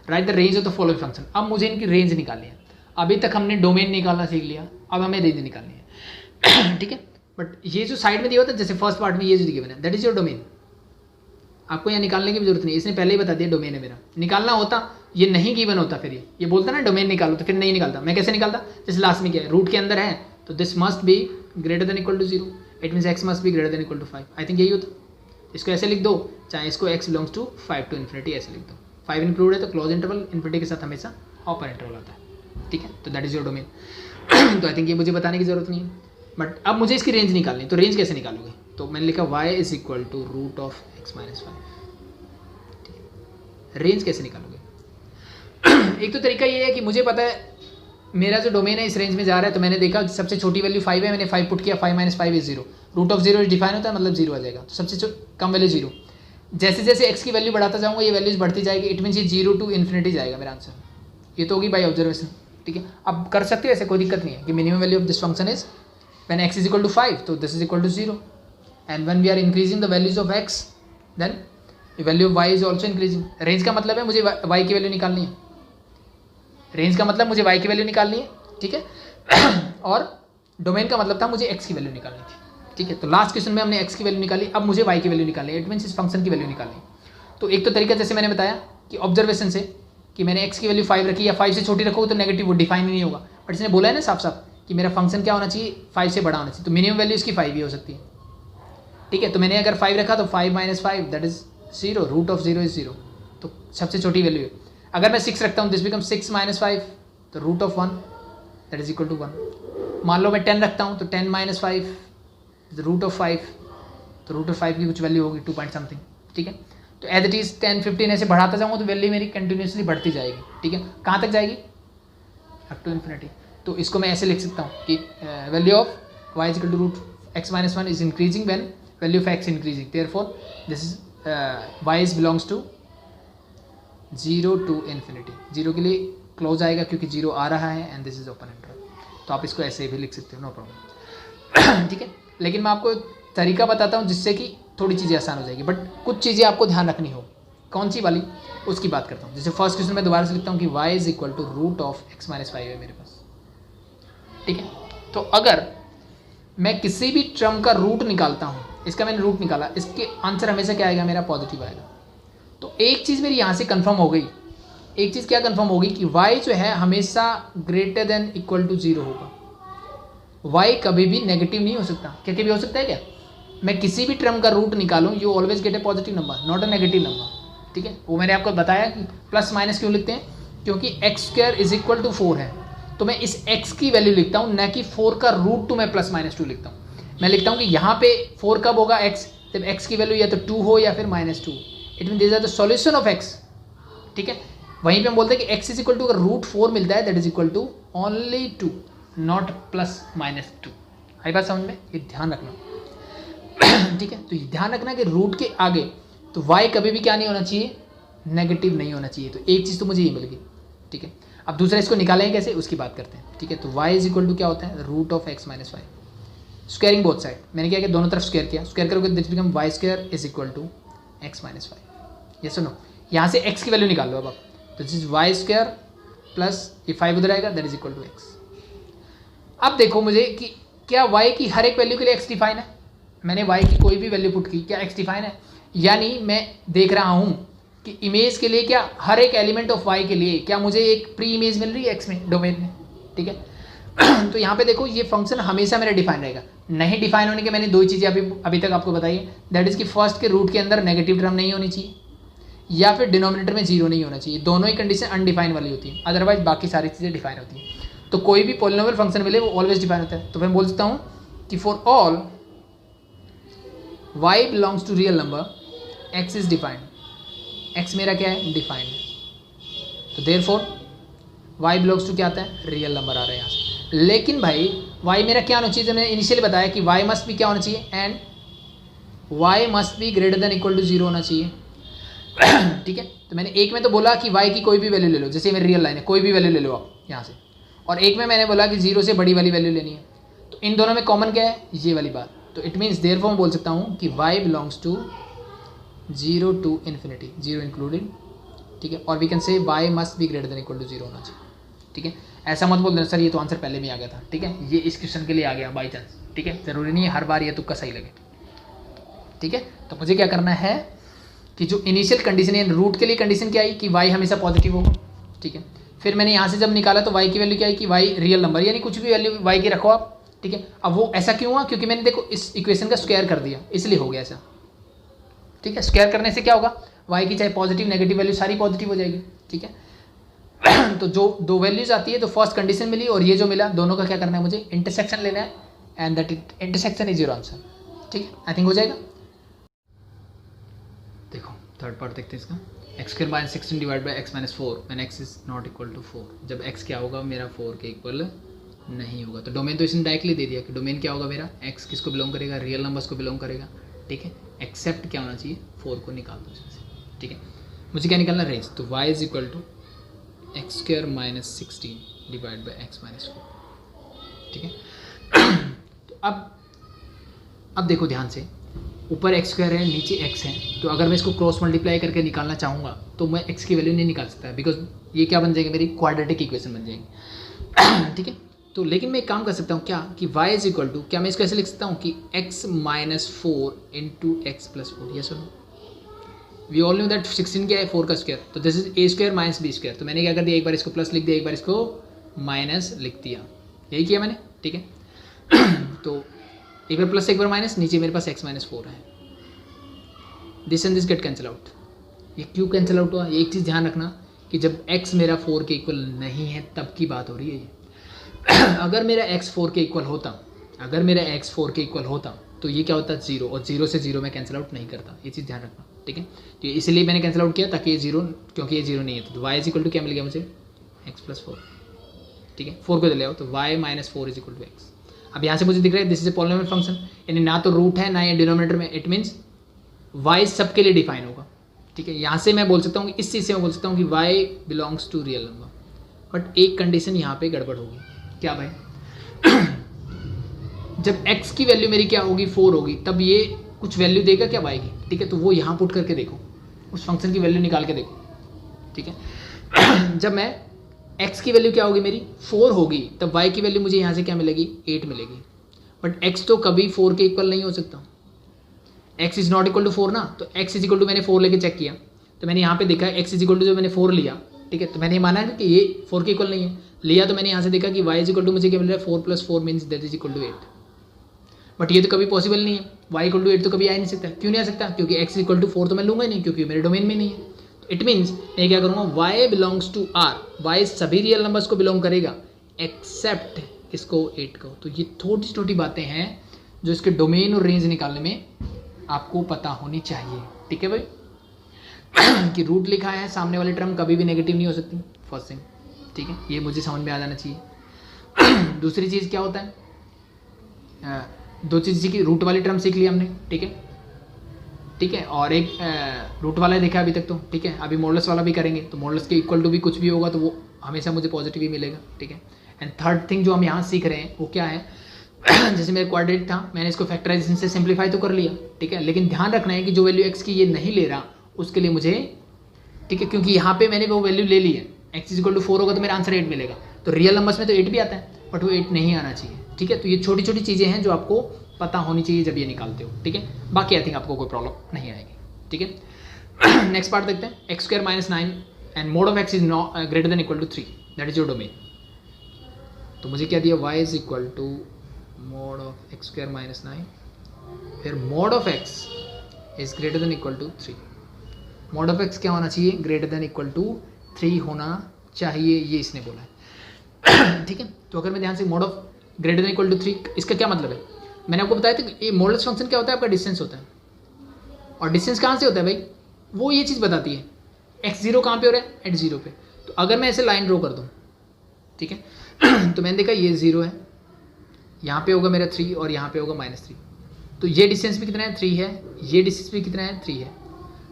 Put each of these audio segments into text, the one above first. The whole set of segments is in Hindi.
Right the range of the following function. अब मुझे इनकी रेंज निकालनी है। अभी तक हमने डोमेन निकालना सीख लिया, अब हमें रेंज निकालनी है। ठीक है, बट ये जो साइड में दिया होता है, जैसे फर्स्ट पार्ट में ये जो गिवन है, दैट इज योर डोमेन। आपको यहाँ निकालने की भी जरूरत नहीं, इसने पहले ही बता दिया डोमेन है मेरा। निकालना होता, ये नहीं गिवन होता, फिर ये बोलता ना डोमेन निकालो, तो फिर नहीं निकालता। मैं कैसे निकालता, जैसे लास्ट में क्या है, रूट के अंदर है तो this must be greater than equal to 0, it means x must be greater than equal to 5। I think यही होता। इसको ऐसे लिख दो, चाहे इसको x belongs to 5 to infinity ऐसे लिख दो। 5 इंक्लूड है तो क्लोज इंटरवल, इन्फिनिटी के साथ हमेशा ओपन इंटरवल आता है। ठीक है, तो दैट इज योर डोमेन। तो आई थिंक ये मुझे बताने की जरूरत नहीं है। बट अब मुझे इसकी रेंज निकालनी है, तो रेंज कैसे निकालोगे, तो मैंने लिखा y is equal to root of x minus 5। Range कैसे निकालोगे? एक तो तरीका ये है कि मुझे पता है मेरा जो डोमेन है इस रेंज में जा रहा है, तो मैंने देखा सबसे छोटी वैल्यू 5 है, मैंने 5 पुट किया, 5 minus 5 is 0। Root of 0 define होता है, मतलब 0 आ जाएगा, तो सबसे कम वैल्यू 0। जैसे जैसे x की वैल्यू बढ़ाता जाऊंगा ये वैल्यूज बढ़ती जाएगी, इट मीन्स ये 0 टू इन्फिनिटी जाएगा मेरा आंसर। ये तो होगी बाई ऑब्जर्वेशन। ठीक है, अब कर सकते हो ऐसे, कोई दिक्कत नहीं है कि minimum value of this function is when x is equal to 5 तो this is equal to 0, and when we are increasing the values of x then value of y is also increasing. Range का मतलब है मुझे y की वैल्यू निकालनी है, रेंज का मतलब मुझे y की वैल्यू निकालनी है। ठीक है, और डोमेन का मतलब था मुझे x की वैल्यू निकालनी थी। ठीक है, तो लास्ट क्वेश्चन में हमने x की वैल्यू निकाली, अब मुझे y की वैल्यू निकालनी है, इट मीन्स इस फंक्शन की वैल्यू निकालनी है। तो एक तो तरीका जैसे मैंने बताया कि ऑब्जर्वेशन से कि मैंने x की वैल्यू 5 रखी या 5 से छोटी रखोगे तो नेगेटिव वो डिफाइन ही नहीं होगा। बट इसने बोला है ना साफ साफ कि मेरा फंक्शन क्या होना चाहिए, 5 से बड़ा होना चाहिए, तो मिनिमम वैल्यू इसकी 5 ही हो सकती है। ठीक है, तो मैंने अगर 5 रखा तो 5 minus 5 that is 0, root of 0 is 0, तो सबसे छोटी वैल्यू है। अगर मैं 6 रखता हूँ दिस बिकम 6 माइनस 5 तो root of 1 that is equal to 1। मान लो मैं 10 रखता हूँ तो 10 माइनस 5 रूट ऑफ 5, तो रूट ऑफ 5 की कुछ वैल्यू होगी 2 पॉइंट समथिंग। ठीक है, तो एज इट इज 10 15 ऐसे बढ़ाता जाऊँगा तो वैल्यू मेरी कंटिन्यूसली बढ़ती जाएगी। ठीक है, कहाँ तक जाएगी, अप टू इन्फिनिटी। तो इसको मैं ऐसे लिख सकता हूँ कि value of y is equal to root x minus 1 is increasing when value of x increasing, therefore this is y is belongs to 0 to infinity. 0 के लिए क्लोज आएगा क्योंकि 0 आ रहा है, and this is open interval. तो आप इसको ऐसे भी लिख सकते हो, नो प्रॉब्लम। ठीक है, लेकिन मैं आपको तरीका बताता हूँ जिससे कि थोड़ी चीज़ें आसान हो जाएगी, बट कुछ चीज़ें आपको ध्यान रखनी हो। कौन सी वाली, उसकी बात करता हूँ। जैसे फर्स्ट क्वेश्चन में दोबारा से लिखता हूँ कि y is equal to root of x minus 5 है मेरे पास। ठीक है, तो अगर मैं किसी भी टर्म का रूट निकालता हूँ, इसका मैंने रूट निकाला, इसके आंसर हमेशा क्या आएगा, मेरा पॉजिटिव आएगा। तो एक चीज़ मेरी यहाँ से कंफर्म हो गई, एक चीज़ क्या कंफर्म होगी कि y जो है हमेशा ग्रेटर देन इक्वल टू 0 होगा। y कभी भी नेगेटिव नहीं हो सकता। क्या कभी हो सकता है क्या, मैं किसी भी टर्म का रूट निकालूं you always get A positive number, not a negative number. ठीक है, वो मैंने आपको बताया कि प्लस माइनस क्यों लिखते हैं, क्योंकि x square is equal to 4 है, तो मैं इस x की वैल्यू लिखता हूँ, न कि 4 का रूट 2 मैं प्लस माइनस 2 लिखता हूँ। मैं लिखता हूँ कि यहाँ पे 4 कब होगा x, जब x की वैल्यू या तो 2 हो या फिर -2, it mean this are the solution of x। ठीक है, वहीं पे हम बोलते हैं कि x इज इक्वल टू अगर रूट 4 मिलता है that is equal to only 2, not plus minus 2। आई बात समझ में, ये ध्यान रखना। ठीक है, तो ये ध्यान रखना कि रूट के आगे तो y कभी भी क्या नहीं होना चाहिए, नेगेटिव नहीं होना चाहिए। तो एक चीज़ तो मुझे ये मिल गई। ठीक है, अब दूसरा इसको निकालेंगे कैसे, उसकी बात करते हैं। ठीक है, तो y इज इक्वल टू क्या होता है, root of x minus 5, squaring both side. मैंने क्या किया, दोनों तरफ स्क्वायर किया, स्क्वायर करोगे this become y square is equal to x minus 5। ये सुनो, यहाँ से x की वैल्यू निकाल लो अब आप, तो this is y square plus ये 5 उधर आएगा that is equal to x। अब देखो मुझे कि क्या y की हर एक वैल्यू के लिए x डिफाइन है। मैंने y की कोई भी वैल्यू पुट की, क्या x डिफाइन है, यानी मैं देख रहा हूँ कि इमेज के लिए क्या हर एक एलिमेंट ऑफ y के लिए क्या मुझे एक प्री इमेज मिल रही है x में, डोमेन में। ठीक है, तो यहाँ पे देखो ये फंक्शन हमेशा मेरा डिफाइन रहेगा। नहीं डिफाइन होने के मैंने दो चीज़ें अभी तक आपको बताई है, दैट इज़ कि फर्स्ट के रूट के अंदर नेगेटिव टर्म नहीं होनी चाहिए या फिर डिनोमिनेटर में 0 नहीं होना चाहिए। दोनों ही कंडीशन अनडिफाइन वाली होती है, अदरवाइज बाकी सारी चीज़ें डिफाइन होती हैं। तो कोई भी पॉलिनोमियल फंक्शन मिले वो ऑलवेज डिफाइन होता है। तो मैं बोल सकता हूँ कि for all y belongs to real number x is defined, x मेरा क्या है, डिफाइंड है। तो देयरफॉर y बिलोंग्स टू क्या आता है, रियल नंबर आ रहा है यहाँ से। लेकिन भाई y मेरा क्या होना चाहिए, जो मैंने इनिशियली बताया कि y मस्ट भी क्या होना चाहिए, एंड y मस्ट भी ग्रेटर देन इक्वल टू 0 होना चाहिए। ठीक है, तो मैंने एक में तो बोला कि y की कोई भी वैल्यू ले लो, जैसे मेरी रियल लाइन है, कोई भी वैल्यू ले लो आप यहाँ से, और एक में मैंने बोला कि 0 से बड़ी वाली वैल्यू लेनी है। तो इन दोनों में कॉमन क्या है, ये वाली बात। तो इट मीन्स देयरफॉर मैं बोल सकता हूँ कि y belongs to 0 to infinity, 0 including ठीक है, और we can say y must be greater than equal to 0 होना चाहिए, ठीक है। ऐसा मत बोल देना सर ये तो आंसर पहले में आ गया था, ठीक है, ये इस क्वेश्चन के लिए आ गया बाई चांस, ठीक है, ज़रूरी नहीं है हर बार ये तुक्का सही लगे, ठीक है। तो मुझे क्या करना है कि जो इनिशियल कंडीशन है रूट के लिए कंडीशन क्या आई कि y हमेशा पॉजिटिव होगा, ठीक है। फिर मैंने यहाँ से जब निकाला तो y की वैल्यू क्या आई कि y रियल नंबर, यानी कुछ भी वैल्यू y की रखो आप, ठीक है। अब वो ऐसा क्यों हुआ, क्योंकि मैंने देखो इस इक्वेशन का स्क्वायर कर दिया, इसलिए हो गया ऐसा, ठीक है। स्क्वायर करने से क्या होगा, y की चाहे पॉजिटिव नेगेटिव वैल्यू सारी पॉजिटिव हो जाएगी, ठीक है। तो जो दो वैल्यूज आती है तो फर्स्ट कंडीशन मिली और ये जो मिला, दोनों का क्या करना है, मुझे इंटरसेक्शन लेना है, and that intersection is your answer, ठीक है। आई थिंक हो जाएगा। देखो थर्ड पार्ट देखते हैं इसका, x square minus 16 divide by x minus 4 when x is not equal to 4, जब एक्स क्या होगा मेरा 4 के इक्वल नहीं होगा। तो डोमेन तो इसने डायरेक्टली दे दिया कि डोमेन क्या होगा मेरा, एक्स किसको बिलोंग करेगा, रियल नंबर्स को बिलोंग करेगा, ठीक है। एक्सेप्ट क्या होना चाहिए, 4 को निकाल दो इसमें से, ठीक है। मुझे क्या निकालना, रेंज, तो y is equal to x square minus 16 divide by x minus 4, ठीक है। तो अब देखो ध्यान से, ऊपर एक्स स्क्वायर है नीचे एक्स है, तो अगर मैं इसको क्रॉस मल्टीप्लाई करके निकालना चाहूँगा तो मैं एक्स की वैल्यू नहीं निकाल सकता, बिकॉज ये क्या बन जाएगी, मेरी क्वाड्रेटिक इक्वेशन बन जाएगी, ठीक है। तो लेकिन मैं एक काम कर सकता हूँ क्या कि y इज इक्वल टू, क्या मैं इसको ऐसे लिख सकता हूँ कि x minus 4 into x plus 4, yes और no. We all know that 16 क्या है, 4 का स्क्वायर, तो this is a square minus b square. तो मैंने क्या कर दिया, एक बार इसको प्लस लिख दिया, एक बार इसको माइनस लिख दिया, यही किया मैंने, ठीक है। तो एक बार प्लस एक बार माइनस, नीचे मेरे पास x माइनस 4 है, this and this get cancel out. ये क्यों कैंसिल आउट हुआ, एक चीज़ ध्यान रखना कि जब x मेरा 4 के इक्वल नहीं है तब की बात हो रही है ये। अगर मेरा x 4 के इक्वल होता, अगर मेरा x 4 के इक्वल होता तो ये क्या होता, 0, और 0 से 0 मैं कैंसिल आउट नहीं करता, ये चीज़ ध्यान रखना, ठीक है। तो इसलिए मैंने कैंसिल आउट किया ताकि ये 0, क्योंकि ये 0 नहीं है, तो y इज इक्वल टू क्या मिल गया मुझे, x प्लस 4, ठीक है। 4 को ले आओ तो y minus 4 is equal to x. अब यहाँ से मुझे दिख रहा है this is a polynomial function, यानी ना तो रूट है ना ये डिनोमिनेटर में, इट मीन्स y सबके लिए डिफाइन होगा, ठीक है। यहाँ से मैं बोल सकता हूँ कि इस चीज़ से मैं बोल सकता हूँ कि y belongs to real number, but एक कंडीशन यहाँ पे गड़बड़ होगी, क्या भाई, जब x की वैल्यू मेरी क्या होगी, 4 होगी, तब ये कुछ वैल्यू देगा क्या y की, ठीक है। तो वो यहाँ पुट करके देखो, उस फंक्शन की वैल्यू निकाल के देखो, ठीक है। जब मैं x की वैल्यू क्या होगी मेरी 4 होगी, तब y की वैल्यू मुझे यहाँ से क्या मिलेगी, 8 मिलेगी, बट x तो कभी 4 के इक्वल नहीं हो सकता, x is not equal to 4 ना। तो x इज इक्वल टू, मैंने 4 लेके चेक किया तो मैंने यहाँ पे देखा x इज इक्वल टू, जो मैंने 4 लिया, ठीक है, तो मैंने माना कि ये 4 के इक्वल नहीं है, लिया तो मैंने यहाँ से देखा कि y इज इक्वल टू मुझे क्या मिल रहा है, 4 plus 4 means that is equal to 8, but ये तो कभी पॉसिबल नहीं है, y इक्वल टू 8 तो कभी आ ही नहीं सकता, क्यों नहीं आ सकता, क्योंकि x इक्वल टू 4 तो मैं लूँगा ही नहीं, क्योंकि मेरे डोमेन में नहीं है। इट मीन्स मैं क्या करूँगा, y belongs to r, y सभी रियल नंबर्स को बिलोंग करेगा एक्सेप्ट इसको 8 को। तो ये छोटी छोटी बातें हैं जो इसके डोमेन और रेंज निकालने में आपको पता होनी चाहिए, ठीक है भाई। कि रूट लिखा है, सामने वाली टर्म कभी भी नेगेटिव नहीं हो सकती, फर्स्ट थिंग, ठीक है, ये मुझे समझ में आ जाना चाहिए। दूसरी चीज़ क्या होता है, दो चीज़ सीखी, रूट वाली टर्म सीख ली हमने, ठीक है, ठीक है, और एक रूट वाला देखा अभी तक तो, ठीक है। अभी मॉडल्स वाला भी करेंगे, तो मॉडल्स के इक्वल टू भी कुछ भी होगा तो वो हमेशा मुझे पॉजिटिव ही मिलेगा, ठीक है। एंड थर्ड थिंग जो हम यहाँ सीख रहे हैं वो क्या है, जैसे मेरा क्वाड्रेटिक था, मैंने इसको फैक्टराइजेशन से सिंप्लीफाई तो कर लिया, ठीक है, लेकिन ध्यान रखना है कि जो वैल्यू x की ये नहीं ले रहा उसके लिए मुझे, ठीक है, क्योंकि यहाँ पे मैंने वो वैल्यू ले ली है, x इज इक्वल टू 4 होगा तो मेरा आंसर 8 मिलेगा, तो रियल नंबर्स में तो 8 भी आता है, बट वो 8 नहीं आना चाहिए, ठीक है। तो ये छोटी छोटी चीज़ें हैं जो आपको पता होनी चाहिए जब ये निकालते हो, ठीक है। बाकी आई थिंक आपको कोई प्रॉब्लम नहीं आएगी, ठीक है। नेक्स्ट पार्ट देखते हैं, x square minus 9 and mod of x is not greater than equal to 3, that is your domain. तो मुझे क्या दिया, y is equal to mod of x square minus 9, फिर mod of x is greater than equal to 3। Mod of x क्या होना चाहिए, ग्रेटर देन इक्वल टू 3 होना चाहिए, ये इसने बोला है, ठीक है। तो अगर मैं ध्यान से mod of greater than equal to 3, इसका क्या मतलब है, मैंने आपको बताया था कि ये मॉडुलस फंक्शन क्या होता है, आपका डिस्टेंस होता है, और डिस्टेंस कहाँ से होता है भाई, वो ये चीज़ बताती है x0 कहाँ पे हो रहा है, एट 0 पे। तो अगर मैं ऐसे लाइन ड्रॉ कर दूँ, ठीक है, तो मैंने देखा ये 0 है, यहाँ पे होगा मेरा 3 और यहाँ पे होगा -3, तो ये डिस्टेंस भी कितना है, 3 है, ये डिस्टेंस भी कितना है, 3 है,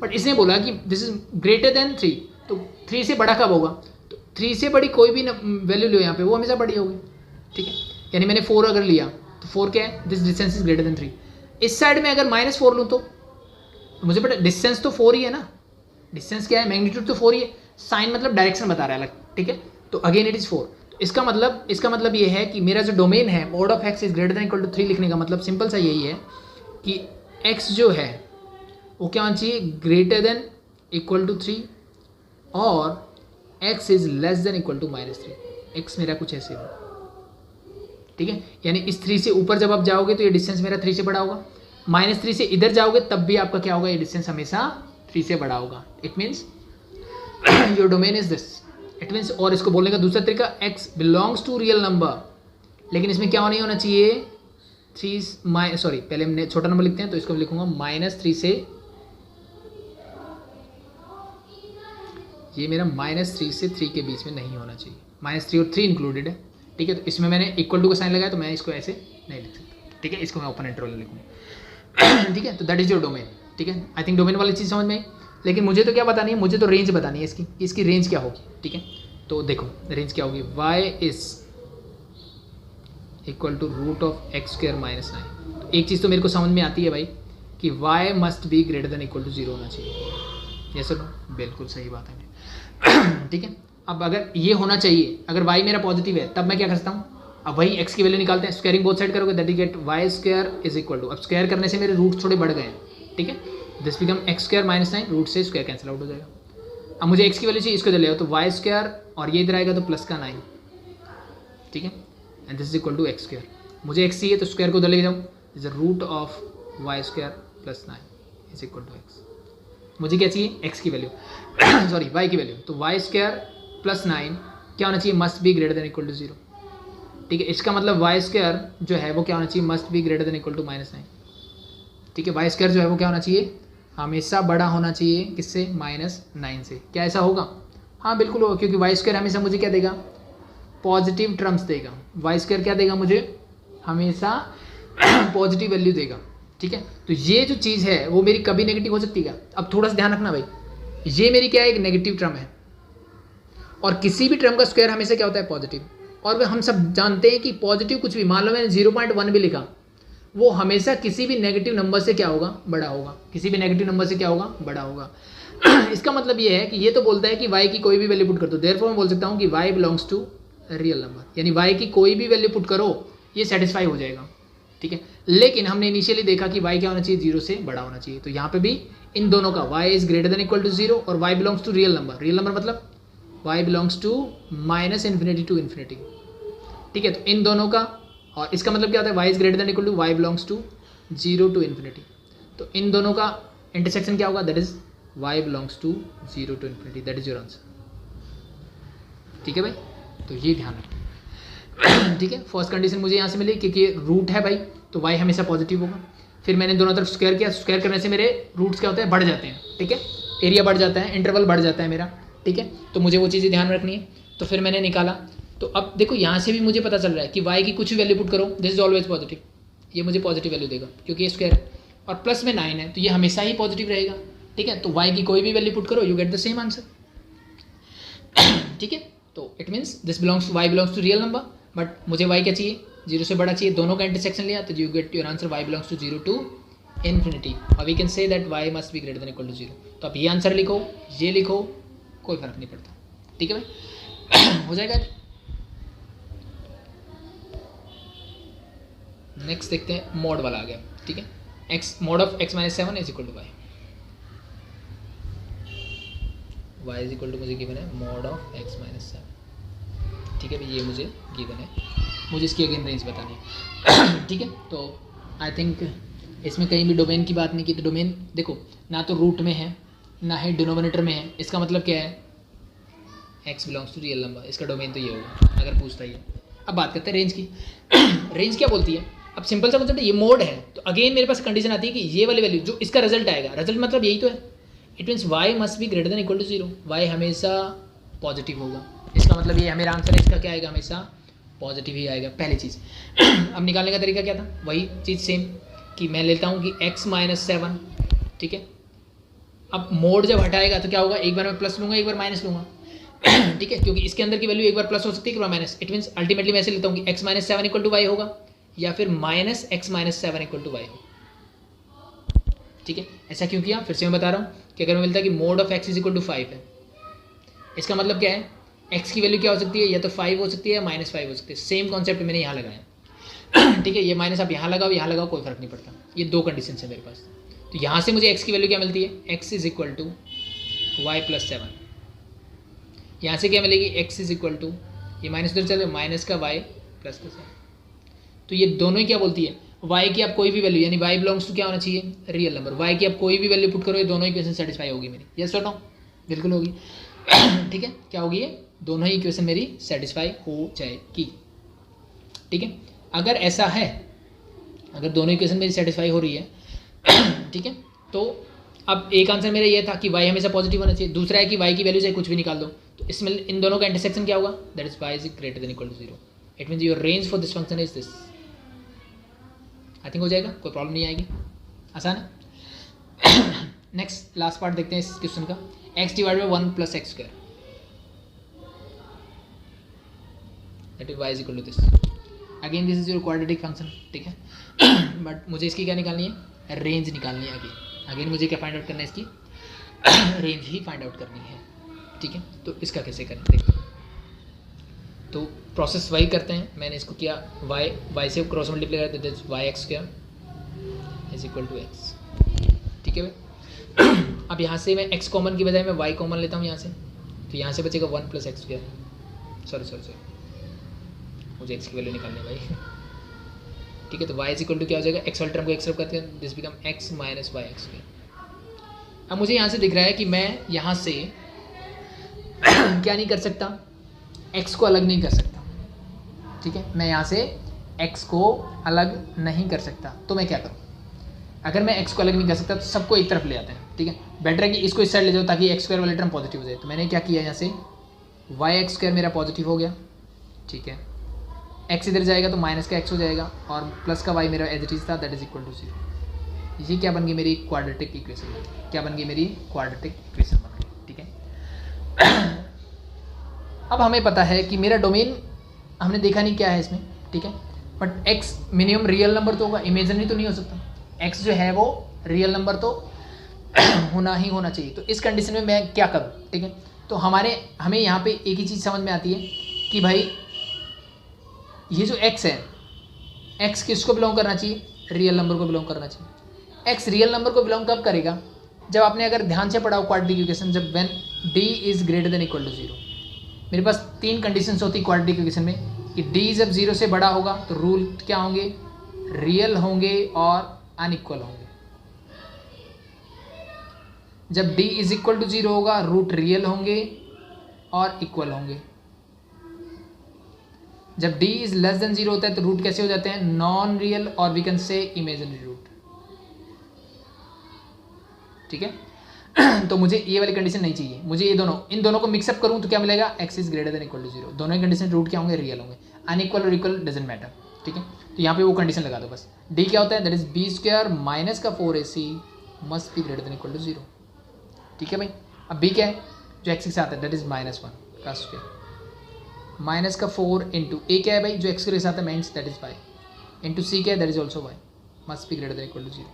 बट इसने बोला कि दिस इज ग्रेटर देन 3, तो 3 से बड़ा कब होगा, तो 3 से बड़ी कोई भी वैल्यू लो यहाँ पे वो हमेशा बड़ी होगी, ठीक है। यानी मैंने 4 अगर लिया तो 4 क्या है, this distance is greater then 3। इस साइड में अगर -4 लूँ तो मुझे पता डिस्टेंस तो 4 ही है ना, डिस्टेंस क्या है, मैग्नीट्यूड तो 4 ही है, साइन मतलब डायरेक्शन बता रहा है अलग, ठीक है। तो अगेन इट इज़ 4। तो इसका मतलब ये है कि मेरा जो डोमेन है mod of x is greater than equal to 3 लिखने का मतलब सिंपल सा यही है कि एक्स जो है वो क्या होना चाहिए, ग्रेटर देन इक्वल टू 3 और x is less than equal to -3। X मेरा कुछ ऐसे हो, ठीक है। यानी इस 3 से ऊपर जब आप जाओगे तो ये डिस्टेंस मेरा 3 से बड़ा होगा, -3 से इधर जाओगे तब भी आपका क्या होगा, ये डिस्टेंस हमेशा 3 से बड़ा होगा। It means your domain is this. It means, और इसको बोलने का दूसरा तरीका, x belongs to real number, लेकिन इसमें क्या नहीं होना चाहिए, पहले हमने छोटा नंबर लिखते हैं तो इसको लिखूंगा -3 से, ये मेरा -3 से 3 के बीच में नहीं होना चाहिए, -3 और 3 इंक्लूडेड है, ठीक है। तो इसमें मैंने इक्वल टू का साइन लगाया तो मैं इसको ऐसे नहीं लिख सकता, ठीक है। इसको मैं ओपन इंटरवल लिखूंगा, ठीक है। तो दैट इज योर डोमेन, ठीक है। आई थिंक डोमेन वाली चीज़ समझ में आई, लेकिन मुझे तो क्या बतानी है, मुझे तो रेंज बतानी है इसकी रेंज क्या होगी, ठीक है। तो देखो रेंज क्या होगी, y is equal to root of x square minus 9। तो एक चीज़ तो मेरे को समझ में आती है भाई कि y must be greater than equal to 0 होना चाहिए, ये सर बिल्कुल सही बात है, ठीक है। अब अगर ये होना चाहिए, अगर y मेरा पॉजिटिव है तब मैं क्या करता हूँ, अब वही x की वैल्यू निकालते हैं, स्क्वायरिंग बोथ साइड करोगे that you get y square is equal to, अब स्क्वायर करने से मेरे रूट थोड़े बढ़ गए हैं, ठीक है। This become x square minus 9, root से स्क्वायर कैंसिल आउट हो जाएगा। अब मुझे x की वैल्यू चाहिए, इसको इधर ले आओ तो y स्क्वायर और ये इधर आएगा तो प्लस का 9, ठीक है। And this is equal to x square, मुझे x चाहिए तो स्क्वायर को उधर ले जाऊँ, is the root of y square plus 9 is equal to x. मुझे क्या चाहिए, x की वैल्यू सॉरी y की वैल्यू, तो y स्क्वायर प्लस 9 क्या होना चाहिए, must be greater than equal to 0, ठीक है। इसका मतलब y स्क्वायर जो है वो क्या होना चाहिए, must be greater than equal to -9, ठीक है। y स्क्वायर जो है वो क्या होना चाहिए, हमेशा बड़ा होना चाहिए किससे, -9 से। क्या ऐसा होगा, हाँ बिल्कुल होगा, क्योंकि y स्क्वायर हमेशा मुझे क्या देगा, पॉजिटिव टर्म्स देगा। y स्क्वायर क्या देगा मुझे, हमेशा पॉजिटिव वैल्यू देगा, ठीक है। तो ये जो चीज़ है वो मेरी कभी नेगेटिव हो सकती है। अब थोड़ा सा ध्यान रखना भाई, ये मेरी क्या है, एक नेगेटिव टर्म है, और किसी भी टर्म का स्क्वायर हमेशा क्या होता है, पॉजिटिव। और हम सब जानते हैं कि पॉजिटिव कुछ भी, मान लो मैंने 0.1 भी लिखा, वो हमेशा किसी भी नेगेटिव नंबर से क्या होगा, बड़ा होगा, किसी भी नेगेटिव नंबर से क्या होगा, बड़ा होगा। इसका मतलब ये है कि ये तो बोलता है कि y की कोई भी वैल्यू पुट कर दो, देयरफॉर मैं बोल सकता हूँ कि y belongs to real number, यानी y की कोई भी वैल्यू पुट करो ये सेटिस्फाई हो जाएगा, ठीक है। लेकिन हमने इनिशियली देखा कि y क्या होना चाहिए, 0 से बड़ा होना चाहिए, तो यहाँ पे भी इन दोनों का y is greater than equal to 0 और y belongs to real number, real number मतलब y belongs to -∞ to infinity, ठीक है। तो इन दोनों का, और इसका मतलब क्या होता है, y is greater than equal to y belongs to 0 to infinity, तो इन दोनों का इंटरसेक्शन क्या होगा, that is y belongs to 0 to infinity, that is your answer, ठीक है भाई। तो ये ध्यान रखो, ठीक है। फर्स्ट कंडीशन मुझे यहाँ से मिली क्योंकि रूट है भाई, तो y हमेशा पॉजिटिव होगा। फिर मैंने दोनों तरफ स्क्वायर किया, स्क्वायर करने से मेरे रूट्स क्या होते हैं, बढ़ जाते हैं, ठीक है। एरिया बढ़ जाता है, इंटरवल बढ़ जाता है मेरा, ठीक है। तो मुझे वो चीज़ें ध्यान रखनी है। तो फिर मैंने निकाला, तो अब देखो यहाँ से भी मुझे पता चल रहा है कि y की कुछ भी वैल्यू पुट करो, दिस इज ऑलवेज पॉजिटिव, ये मुझे पॉजिटिव वैल्यू देगा क्योंकि ये स्क्वायर है, और प्लस में 9 है तो ये हमेशा ही पॉजिटिव रहेगा, ठीक है। तो y की कोई भी वैल्यू पुट करो, you get the same answer, ठीक है। तो it means this belongs to y belongs to real number, but मुझे y क्या चाहिए, 0 से बड़ा चाहिए, दोनों का इंटरसेक्शन लिया तो you get your answer y belongs to 0 to infinity, और we can say that y must be greater than equal to 0। तो आप ये आंसर लिखो, ये लिखो, कोई फर्क नहीं पड़ता, ठीक है भाई। हो जाएगा। नेक्स्ट देखते हैं, मॉड वाला आ गया, ठीक है। x mod of x minus 7 is equal to y is equal to मुझे गिवन है मॉड ऑफ x माइनस 7, ठीक है भाई, ये मुझे गिवन है, मुझे इसकी अगेन रेंज बतानी है, ठीक है। तो आई थिंक इसमें कहीं भी डोमेन की बात नहीं की, तो डोमेन देखो ना तो रूट में है ना ही डिनोमिनेटर में है, इसका मतलब क्या है, x belongs to real number, इसका डोमेन तो ये होगा अगर पूछता ही है। अब बात करते हैं रेंज की। रेंज क्या बोलती है, अब सिंपल सा मतलब ये मोड है, तो अगेन मेरे पास कंडीशन आती है कि ये वाली वैल्यू जो इसका रिजल्ट आएगा, रिजल्ट मतलब यही तो है, it means y must be greater than equal to 0, y हमेशा पॉजिटिव होगा, इसका मतलब ये मेरा आंसर है, इसका क्या आएगा, हमेशा पॉजिटिव ही आएगा, पहली चीज़। अब निकालने का तरीका क्या था, वही चीज़ सेम, कि मैं लेता हूँ कि x माइनस 7, ठीक है। अब मोड जब हटाएगा तो क्या होगा, एक बार मैं प्लस लूँगा, एक बार माइनस लूँगा, ठीक है, क्योंकि इसके अंदर की वैल्यू एक बार प्लस हो सकती है, एक बार माइनस, इट मीन्स अल्टीमेटली मैं ऐसे लेता हूँ कि x minus 7 equal to y होगा, या फिर minus x minus 7 equal to y होगा, ठीक है। ऐसा क्यों किया, फिर से मैं बता रहा हूँ कि अगर मैं मिलता है कि mod of x is equal to 5 है, इसका मतलब क्या है, x की वैल्यू क्या हो सकती है, या तो 5 हो सकती है या -5 हो सकती है। सेम कॉन्सेप्ट मैंने यहाँ लगाया ठीक है, ये माइनस आप यहाँ लगाओ कोई फर्क नहीं पड़ता। ये दो कंडीशन है मेरे पास। तो यहाँ से मुझे x की वैल्यू क्या मिलती है, x is equal to y plus 7। यहाँ से क्या मिलेगी, x इज इक्वल टू, ये माइनस उधर चले, माइनस का y प्लस का 7। तो ये दोनों ही क्या बोलती है, y की आप कोई भी वैल्यू, यानी y बिलोंग्स टू क्या होना चाहिए, रियल नंबर। y की आप कोई भी वैल्यू पुट करो, ये दोनों इक्वेशन सेटिस्फाई होगी मेरी। यस और नो, बिल्कुल होगी ठीक है, क्या होगी, ये दोनों ही इक्वेशन मेरी सेटिस्फाई हो जाएगी। ठीक है, अगर ऐसा है, अगर दोनों इक्वेशन मेरी सेटिस्फाई हो रही है ठीक है, तो अब एक आंसर मेरा ये था कि y हमेशा पॉजिटिव होना चाहिए, दूसरा है कि y की वैल्यू से कुछ भी निकाल दो। तो इसमें इन दोनों का इंटरसेक्शन क्या होगा, that is y is greater than equal to 0। It means your range for this function is this. I think हो जाएगा, कोई प्रॉब्लम नहीं आएगी, आसान है। नेक्स्ट लास्ट पार्ट देखते हैं इस क्वेश्चन का, x divide by 1 plus x square, that is y is equal to this. Again this is your quadratic function, ठीक है बट मुझे इसकी क्या निकालनी है, रेंज निकालनी है। अगेन मुझे क्या फाइंड आउट करना है, इसकी रेंज ही फाइंड आउट करनी है। ठीक है, तो इसका कैसे करें देखते हैं। तो प्रोसेस वही करते हैं, मैंने इसको किया y से क्रॉस मल्टीप्लाई करते हैं, y x square is equal to x. ठीक है भाई अब यहाँ से मैं x कॉमन की बजाय मैं y कॉमन लेता हूँ यहाँ से, तो यहाँ से बचेगा 1 प्लस एक्स स्क्वायर। सॉरी मुझे x की वैल्यू निकालनी है भाई ठीक है, तो y इज इक्वल टू क्या हो जाएगा, x वाले टर्म को x रब करते हैं, this become x minus y x square. अब मुझे यहाँ से दिख रहा है कि मैं यहाँ से क्या नहीं कर सकता, x को अलग नहीं कर सकता। ठीक है, मैं यहाँ से x को अलग नहीं कर सकता, तो मैं क्या करूँ, अगर मैं x को अलग नहीं कर सकता तो सबको एक तरफ ले आते हैं। ठीक है, बेटर है कि इसको इस साइड ले जाओ ताकि एक्स स्क्वायर वाले टर्म पॉजिटिव हो जाए। तो मैंने क्या किया, यहाँ से वाई एक्स स्क्वायर मेरा पॉजिटिव हो गया। ठीक है, x इधर जाएगा तो माइनस का x हो जाएगा और प्लस का y मेरा एज इट इज था, दैट इज इक्वल टू 0। ये क्या बन गई मेरी क्वाड्रेटिक इक्वेशन, क्या बन गई मेरी क्वाड्रेटिक इक्वेशन बन गई। ठीक है अब हमें पता है कि मेरा डोमेन हमने देखा नहीं क्या है इसमें। ठीक है, but x minimum real number तो होगा, इमेजिनरी तो नहीं हो सकता। x जो है वो रियल नंबर तो होना ही होना चाहिए। तो इस कंडीशन में मैं क्या करूँ। ठीक है, तो हमें यहाँ पे एक ही चीज़ समझ में आती है कि भाई ये जो x है, x किसको बिलोंग करना चाहिए, रियल नंबर को बिलोंग करना चाहिए। x रियल नंबर को बिलोंग कब करेगा, जब आपने अगर ध्यान से पढ़ा हो क्वाड्रेटिक इक्वेशन, जब when d is greater than equal to 0। मेरे पास 3 कंडीशंस होती है क्वाड्रेटिक इक्वेशन में कि d जब 0 से बड़ा होगा तो रूल क्या होंगे, रियल होंगे और अनइक्वल होंगे। जब d इज इक्वल टू 0 होगा, रूट रियल होंगे और इक्वल होंगे। जब d इज लेस देन 0 होता है तो रूट कैसे हो जाते हैं, नॉन रियल और we can say imaginary root. ठीक है तो मुझे ये वाली कंडीशन नहीं चाहिए, मुझे ये दोनों, इन दोनों को मिक्सअप करूं तो क्या मिलेगा, x is greater than equal to 0। दोनों ही कंडीशन रूट क्या होंगे, रियल होंगे। अनइक्वल और इक्वल डजंट मैटर। ठीक है, तो यहाँ पे वो कंडीशन लगा दो बस। d क्या होता है, that is b square minus का 4ac must be greater than equal to 0। ठीक है भाई, अब b क्या है, जो x के साथ है, दैट इज -1 का स्क्वायर माइनस का 4 इंटू a क्या है भाई, जो x के साथ है means that is y into c क्या है, that is also y must be greater than equal to 0।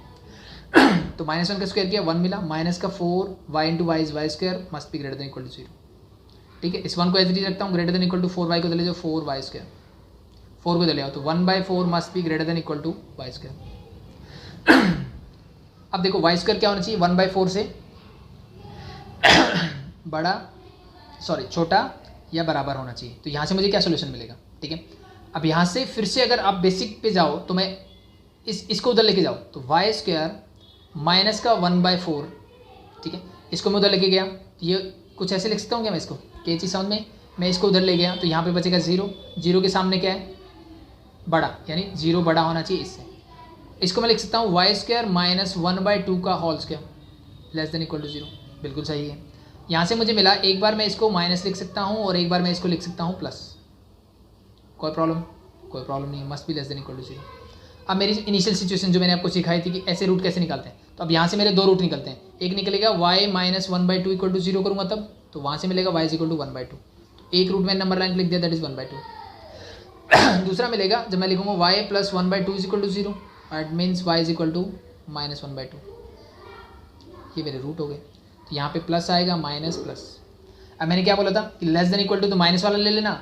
तो -1 का स्क्वायर किया 1 मिला, माइनस का 4 y into y is y square must be greater than equal to 0। ठीक है, इस 1 को एज रखता हूँ, greater than equal to 4y को ले जाओ, 4y स्क्वायर 4 को ले आओ तो 1/4 must be greater than equal to y square. अब देखो y स्क्वायर क्या होना चाहिए, 1/4 से बड़ा, सॉरी छोटा या बराबर होना चाहिए। तो यहाँ से मुझे क्या सोल्यूशन मिलेगा। ठीक है, अब यहाँ से फिर से अगर आप बेसिक पे जाओ तो मैं इसको उधर लेके जाओ तो वाई स्क्वायर माइनस का 1/4। ठीक है, इसको मैं उधर लेके गया, ये कुछ ऐसे लिख सकता हूँ क्या मैं इसको, क्या चीज़ समझ में, मैं इसको उधर ले गया तो यहाँ पे बचेगा 0। 0 के सामने क्या है, बड़ा, यानी 0 बड़ा होना चाहिए इससे। इसको मैं लिख सकता हूँ वाई स्क्वायर माइनस 1/2 का whole square less than equal to 0। बिल्कुल सही है। यहाँ से मुझे मिला, एक बार मैं इसको माइनस लिख सकता हूँ और एक बार मैं इसको लिख सकता हूँ प्लस। कोई प्रॉब्लम नहीं, must be less than equal to 0। अब मेरी इनिशियल सिचुएशन जो मैंने आपको सिखाई थी कि ऐसे रूट कैसे निकालते हैं, तो अब यहाँ से मेरे 2 रूट निकलते हैं। एक निकलेगा y माइनस 1/2 इक्वल टू 0 करूँगा तब, तो वहाँ से मिलेगा y इज इक्वल टू 1/2। एक रूट मैंने नंबर लाइन लिख दिया, दैट इज 1/2। दूसरा मिलेगा जब मैं लिखूँगा y plus 1/2 is equal to 0, it means y is equal to minus 1/2। ये मेरे रूट हो गए, तो यहाँ पे प्लस आएगा माइनस प्लस। अब मैंने क्या बोला था कि लेस देन इक्वल टू तो माइनस वाला ले लेना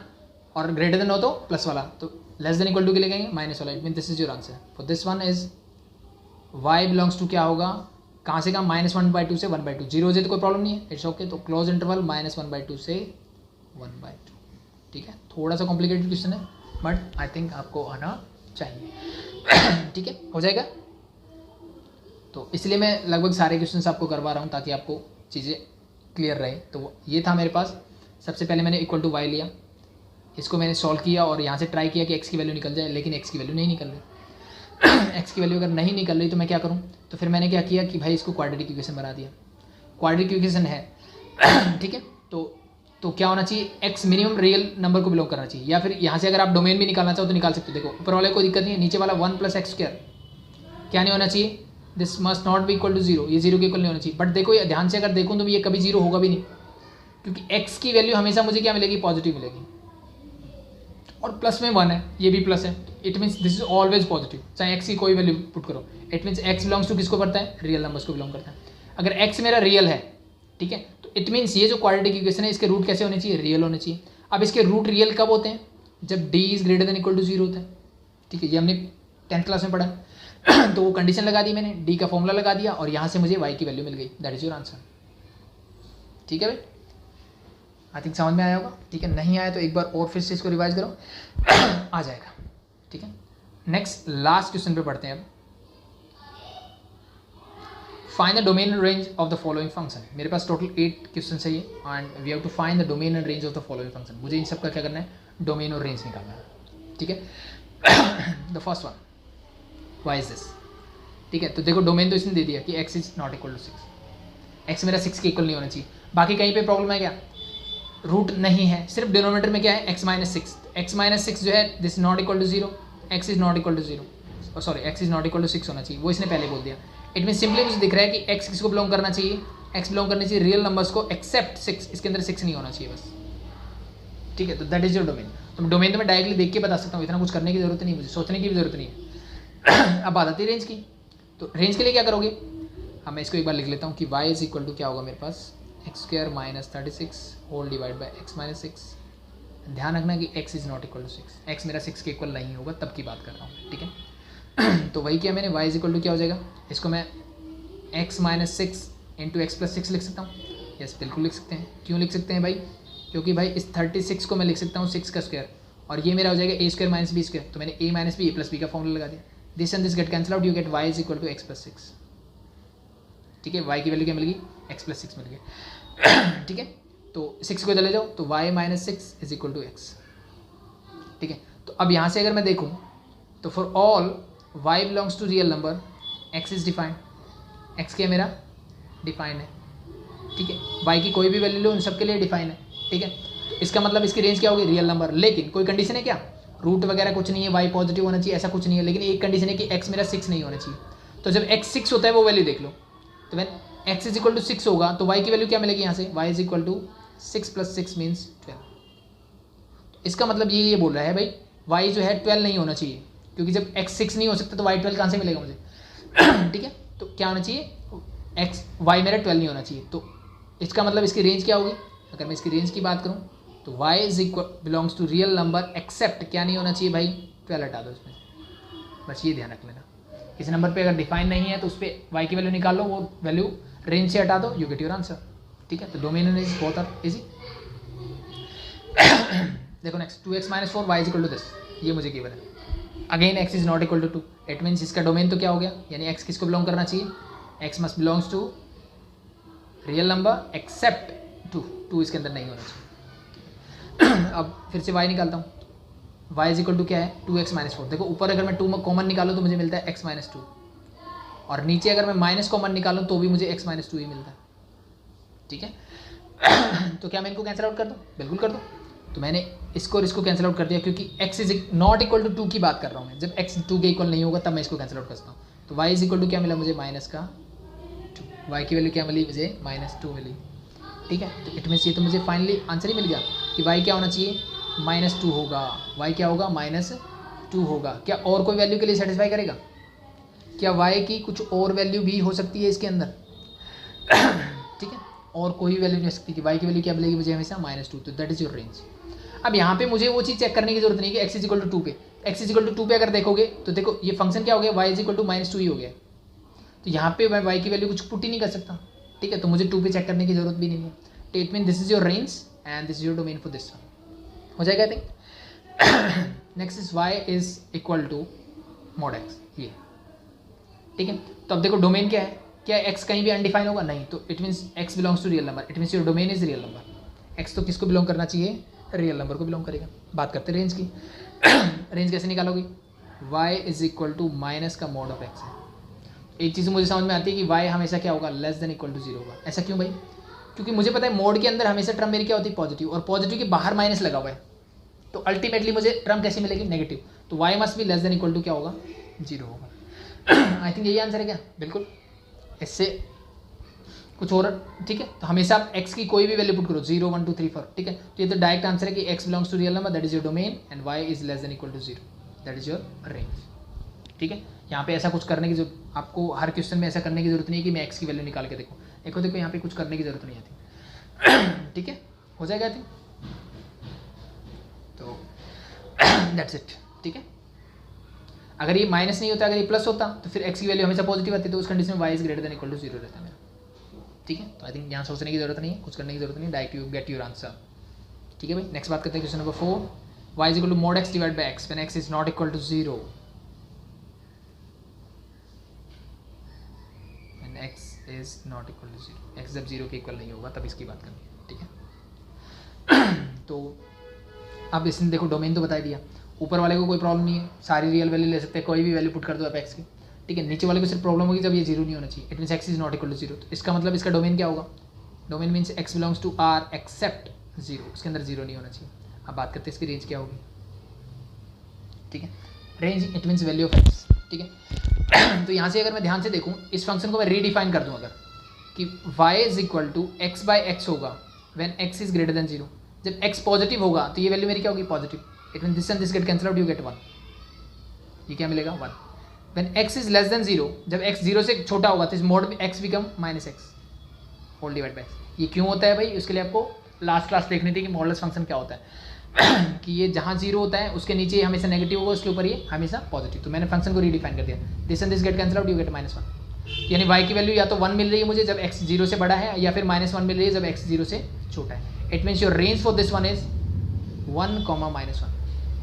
और ग्रेटर देन हो तो प्लस वाला, तो लेस देन इक्वल टू के लिए लेंगे माइनस वाला। It mean this is your answer for this one is y belongs to क्या होगा, कहाँ से कहाँ -1/2 से 1/2, 0 हो जाए तो कोई प्रॉब्लम नहीं है, इट्स ओके। तो क्लोज इंटरवल -1/2 से 1/2, ठीक है। थोड़ा सा कॉम्प्लिकेटेड क्वेश्चन है बट आई थिंक आपको आना चाहिए ठीक है, हो जाएगा। तो इसलिए मैं लगभग सारे क्वेश्चंस आपको करवा रहा हूँ ताकि आपको चीज़ें क्लियर रहे। तो ये था मेरे पास, सबसे पहले मैंने इक्वल टू y लिया, इसको मैंने सॉल्व किया और यहाँ से ट्राई किया कि x की वैल्यू निकल जाए, लेकिन x की वैल्यू नहीं निकल रही x की वैल्यू अगर नहीं निकल रही तो मैं क्या करूँ, तो फिर मैंने क्या किया कि भाई इसको क्वाड्रेटिक इक्वेशन बना दिया। क्वाड्रेटिक इक्वेशन है ठीक है, तो क्या होना चाहिए, x मिनिमम रियल नंबर को बिलोंग करना चाहिए, या फिर यहाँ से अगर आप डोमेन भी निकालना चाहो तो निकाल सकते हो। देखो ऊपर वाले कोई दिक्कत नहीं है, नीचे वाला 1 + x² क्या नहीं होना चाहिए, this must not be equal to 0, ये 0 के इक्वल नहीं होना चाहिए। बट देखो ये ध्यान से अगर देखूँ तो ये कभी 0 होगा भी नहीं, क्योंकि x की वैल्यू हमेशा मुझे क्या मिलेगी, पॉजिटिव मिलेगी, और प्लस में 1 है, ये भी प्लस है, it means this is always positive, चाहे x की कोई वैल्यू पुट करो। It means x belongs to किसको करता है, रियल नंबर्स को बिलोंग करता है। अगर x मेरा रियल है, ठीक है, तो इट मीन्स ये जो क्वाड्रेटिक इक्वेशन है इसके रूट कैसे होने चाहिए, रियल होने चाहिए। अब इसके रूट रियल कब होते हैं, जब d is greater than equal to 0 होता है, ठीक है, ये हमने 10th क्लास में पढ़ा तो वो कंडीशन लगा दी मैंने, d का फॉर्मूला लगा दिया और यहाँ से मुझे y की वैल्यू मिल गई, दैट इज योर आंसर। ठीक है भाई, आई थिंक समझ में आया होगा। ठीक है, नहीं आया तो एक बार और फिर से इसको रिवाइज करो आ जाएगा। ठीक है, नेक्स्ट लास्ट क्वेश्चन पे पढ़ते हैं अब। Find the domain and range of the following function. मेरे पास टोटल 8 क्वेश्चन है ये, and we have to find the domain and range of the following function. मुझे इन सब का क्या करना है, डोमेन और रेंज निकालना है। ठीक है, the first one, why is this. ठीक है, तो देखो डोमेन तो इसने दे दिया कि x is not equal to 6, x मेरा 6 के इक्वल नहीं होना चाहिए। बाकी कहीं पे प्रॉब्लम है क्या, रूट नहीं है, सिर्फ डिनोमिनेटर में क्या है, x - 6, x - 6 जो है this not equal to 0, x is not equal to 0, sorry x is not equal to 6 होना चाहिए, वो इसने पहले बोल दिया। इट मीन सिंपली मुझे दिख रहा है कि x किसको बिलोंग करना चाहिए, x बिलोंग करनी चाहिए रियल नंबर्स को एक्सेप्ट 6, इसके अंदर 6 नहीं होना चाहिए बस। ठीक है, तो दैट इज योर डोमेन। तो डोमेन तो मैं डायरेक्टली देख के बता सकता हूँ, इतना कुछ करने की जरूरत नहीं, मुझे सोचने की भी जरूरत नहीं है। अब बात आती है रेंज की, तो रेंज के लिए क्या करोगे, मैं इसको एक बार लिख लेता हूँ कि y इज इक्वल टू क्या होगा मेरे पास, x² - 36 whole divide by x - 6। ध्यान रखना कि x is not equal to 6, x मेरा 6 के इक्वल नहीं होगा, तब की बात कर रहा हूँ। ठीक है, तो वही किया मैंने, y इज इक्वल टू क्या हो जाएगा, इसको मैं x - 6 इंटू x + 6 लिख सकता हूँ। यस, बिल्कुल लिख सकते हैं। क्यों लिख सकते हैं भाई, क्योंकि भाई इस 36 को मैं लिख सकता हूँ 6 का स्क्वायर, और ये मेरा हो जाएगा a² - b², तो मैंने a - b a + b का फॉर्मूला लगा दिया। This and this get cancel out, you get y is equal to x + 6। ठीक है, y की वैल्यू क्या मिल गई, x + 6 मिल गई। ठीक है, तो 6 को चले जाओ तो y - 6 is equal to x। ठीक है, तो अब यहाँ से अगर मैं देखूँ तो for all y belongs to real number x is defined, x क्या मेरा डिफाइंड है। ठीक है, y की कोई भी वैल्यू लो, उन सब के लिए डिफाइन है। ठीक है, इसका मतलब इसकी रेंज क्या होगी, रियल नंबर। लेकिन कोई कंडीशन है क्या, रूट वगैरह कुछ नहीं है, y पॉजिटिव होना चाहिए, ऐसा कुछ नहीं है। लेकिन एक कंडीशन है कि x मेरा 6 नहीं होना चाहिए। तो जब x 6 होता है वो वैल्यू देख लो, तो when x is equal to 6 होगा तो y की वैल्यू क्या मिलेगी यहाँ से, y is equal to 6 + 6 means 12। तो इसका मतलब ये बोल रहा है भाई y जो है 12 नहीं होना चाहिए, क्योंकि जब x 6 नहीं हो सकता तो y 12 कहाँ से मिलेगा मुझे। ठीक है, तो क्या होना चाहिए, y मेरा 12 नहीं होना चाहिए। तो इसका मतलब इसकी रेंज क्या होगी, अगर मैं इसकी रेंज की बात करूँ तो y is equal belongs to real number except क्या नहीं होना चाहिए भाई, 12 हटा दो इसमें, बस ये ध्यान रख लेना। किसी नंबर पे अगर डिफाइन नहीं है तो उस पर y की वैल्यू निकाल लो, वो वैल्यू रेंज से हटा दो, यू गेट योर आंसर। ठीक है, तो domain and range both are easy. देखो next, 2x - 4 y is equal to this, ये मुझे गिवन है। Again x is not equal to 2, it means इसका डोमेन तो क्या हो गया, यानी x किसको बिलोंग करना चाहिए, x must belongs to real number except 2 इसके अंदर नहीं होना चाहिए। अब फिर से y निकालता हूँ, y इज इक्वल टू क्या है, 2x - 4। देखो ऊपर अगर मैं 2 कॉमन निकालूँ तो मुझे मिलता है x - 2, और नीचे अगर मैं माइनस कॉमन निकालूँ तो भी मुझे x - 2 ही मिलता है। ठीक है, तो क्या मैं इनको कैंसिल आउट कर दूँ, बिल्कुल कर दूँ। तो मैंने इसको और इसको कैंसिल आउट कर दिया, क्योंकि x is not equal to 2 की बात कर रहा हूँ मैं। जब x 2 के इक्वल नहीं होगा तब मैं इसको कैंसिल आउट कर सकता हूँ। तो y इज इक्वल टू क्या मिला मुझे, -2, y की वैल्यू क्या मिली मुझे, -2 मिली। ठीक है, तो इट मीन्स ये तो मुझे फाइनली आंसर ही मिल गया कि y क्या होना चाहिए, -2 होगा। y क्या होगा, -2 होगा। क्या और कोई वैल्यू के लिए सेटिस्फाई करेगा, क्या y की कुछ और वैल्यू भी हो सकती है इसके अंदर। ठीक है, और कोई वैल्यू नहीं हो सकती कि y की वैल्यू क्या मिलेगी मुझे हमेशा -2, तो दैट इज योर रेंज। अब यहाँ पे मुझे वो चीज़ चेक करने की जरूरत नहीं है कि x इज इक्वल टू 2 पे, x इज इक्वल टू 2 पे अगर देखोगे तो देखो ये फंक्शन क्या हो गया, y इज इक्वल टू -2 ही हो गया, तो यहाँ पे मैं y की वैल्यू कुछ पुट ही नहीं कर सकता, ठीक है, तो मुझे 2 पे चेक करने की जरूरत भी नहीं है। तो it mean this is your range and this is your domain for this one, हो जाएगा I think. Next is y is equal to mod x, ये ठीक है। तो अब देखो डोमेन क्या है, क्या x कहीं भी अनडिफाइन होगा, नहीं, तो it means x belongs to real number, it means your domain is real number. x तो किसको बिलोंग करना चाहिए, रियल नंबर को बिलोंग करेगा। बात करते हैं रेंज की। रेंज कैसे निकालोगे, y is equal to minus का मॉड ऑफ x है। एक चीज़ मुझे समझ में आती है कि y हमेशा क्या होगा, लेस देन इक्वल टू 0 होगा। ऐसा क्यों भाई, क्योंकि मुझे पता है मोड के अंदर हमेशा टर्म मेरी क्या होती है, पॉजिटिव, और पॉजिटिव के बाहर माइनस लगा हुआ है, तो अल्टीमेटली मुझे टर्म कैसी मिलेगी, नेगेटिव, तो y मस्ट भी लेस देन इक्वल टू क्या होगा, 0 होगा। आई थिंक यही आंसर है क्या, बिल्कुल, इससे कुछ और, ठीक है। तो हमेशा आप x की कोई भी वैल्यू पुट करो, 0 1 2 3 4, ठीक है, तो ये तो डायरेक्ट आंसर है कि x belongs to real number, that is your domain, and y is less than equal to 0, that is your range, ठीक है। यहाँ पे ऐसा कुछ करने की जरूरत, आपको हर क्वेश्चन में ऐसा करने की जरूरत नहीं है कि मैं x की वैल्यू निकाल के देखो, देखो यहाँ पे कुछ करने की जरूरत नहीं आती। ठीक है, हो जाएगा आई थिंक, तो दैट्स इट, ठीक है। अगर ये माइनस नहीं होता, अगर ये प्लस होता तो फिर x की वैल्यू हमेशा पॉजिटिव आती, तो उस कंडीशन में y is greater than equal to 0 रहता है मेरा, ठीक है। तो आई थिंक यहाँ सोचने की जरूरत नहीं है, कुछ करने की जरूरत नहीं, direct you get your answer, ठीक है भाई। नेक्स्ट बात करते हैं question number 4, y is equal to mod x divide by x when x is not equal to 0, when x is not equal to 0, x जब 0 के इक्वल नहीं होगा तब इसकी बात करनी है, ठीक है। तो अब इसने देखो डोमेन तो बता दिया, ऊपर वाले को कोई प्रॉब्लम नहीं है, सारी रियल वैल्यू ले सकते हैं, कोई भी वैल्यू पुट कर दो आप x की, ठीक है। नीचे वाले को सिर्फ प्रॉब्लम होगी जब ये 0 नहीं होना चाहिए, it means x is not equal to 0, तो इसका मतलब इसका डोमेन क्या होगा, domain means x belongs to R except 0, उसके अंदर 0 नहीं होना चाहिए। अब बात करते हैं इसकी रेंज क्या होगी, ठीक है। Range it means value of x, ठीक है। तो यहाँ से अगर मैं ध्यान से देखूँ, इस फंक्शन को मैं रीडिफाइन कर दूँ अगर, कि y is equal to x by x होगा when x is greater than 0, जब x पॉजिटिव होगा तो ये वैल्यू मेरी क्या होगी, positive, it mean this and this get cancel out, you gate 1, ये क्या मिलेगा 1। When x is less then 0, जब x 0 से छोटा होगा तो इस मोड में x become minus x whole divide by x। ये क्यों होता है भाई, उसके लिए आपको लास्ट क्लास देखनी थी कि मॉडुलस फंक्शन क्या होता है। कि ये जहाँ 0 होता है उसके नीचे हमेशा नेगेटिव होगा, उसके ऊपर ये हमेशा पॉजिटिव, तो मैंने फंक्शन को रीडिफाइन कर दिया, this and this get cancel out, you gate -1, यानी y की वैल्यू या तो 1 मिल रही है मुझे जब x 0 से बड़ा है, या फिर -1 मिल रही है जब x 0 से छोटा है। It means your range for this one is 1, -1,